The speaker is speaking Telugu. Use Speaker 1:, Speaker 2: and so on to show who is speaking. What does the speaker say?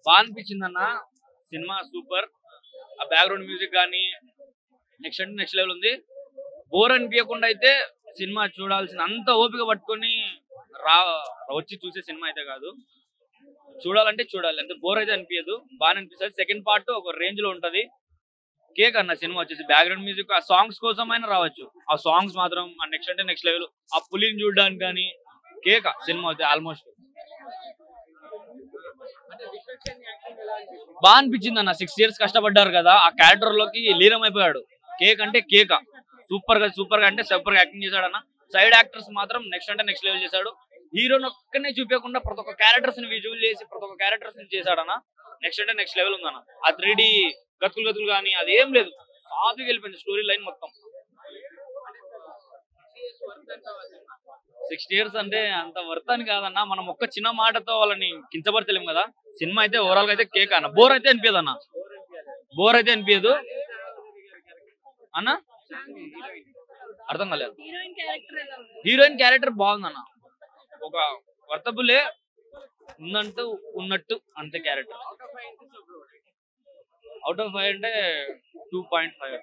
Speaker 1: బాగా అనిపించింది అన్న. Cinema super. ఆ బ్యాక్గ్రౌండ్ మ్యూజిక్ కానీ నెక్స్ట్ అంటే నెక్స్ట్ లెవెల్ ఉంది. బోర్ అనిపించకుండా అయితే సినిమా చూడాల్సిన అంత ఓపిక పట్టుకొని రా వచ్చి చూసే సినిమా అయితే కాదు. చూడాలంటే చూడాలి, అంతే. బోర్ అయితే అనిపించదు, బాగా అనిపిస్తుంది. సెకండ్ పార్ట్ ఒక రేంజ్ లో ఉంటది. కేక్ అన్న సినిమా వచ్చేసి బ్యాక్గ్రౌండ్ మ్యూజిక్ ఆ సాంగ్స్ కోసం అయినా రావచ్చు. ఆ సాంగ్స్ మాత్రం నెక్స్ట్ అంటే నెక్స్ట్ లెవెల్. ఆ పులిని చూడడానికి కానీ కేక్ సినిమా అయితే ఆల్మోస్ట్ బాగా అనిపించింది అన్న. 6 years కష్టపడ్డారు కదా, ఆ క్యారెక్టర్ లోకి లీనమైపోయాడు. కేక్ అంటే కేక్ సూపర్ గా అంటే సూపర్ గా యాక్టింగ్ చేశాడు అన్న. సైడ్ యాక్టర్స్ మాత్రం నెక్స్ట్ అంటే నెక్స్ట్ లెవెల్ చేశాడు. హీరోని ఒక్కనే చూపించకుండా ప్రతి ఒక్క క్యారెక్టర్స్ ని విజువల్ చేసి ప్రతి ఒక్క క్యారెక్టర్స్ ని చేశాడన్న. నెక్స్ట్ అంటే నెక్స్ట్ లెవెల్ ఉందన్న. ఆ 3D గతులు కానీ అది ఏం లేదు, సాఫీగా వెళ్ళిపోయింది స్టోరీ లైన్ మొత్తం. 6 years అంటే అంత వర్త్ అని కాదన్న. మనం ఒక్క చిన్న మాటతో వాళ్ళని కించపరచలేము కదా. సినిమా అయితే ఓవరాల్ గా అయితే కేక్ అన్న. బోర్ అయితే అనిపించదు అన్న, బోర్ అయితే అనిపించదు అన్న. అర్థం కాలేదు. హీరోయిన్ క్యారెక్టర్ బాగుందన్న, ఒక వర్తబులే ఉందంటూ ఉన్నట్టు అంతే క్యారెక్టర్. అవుట్ ఆఫ్ 5 అంటే 2.5.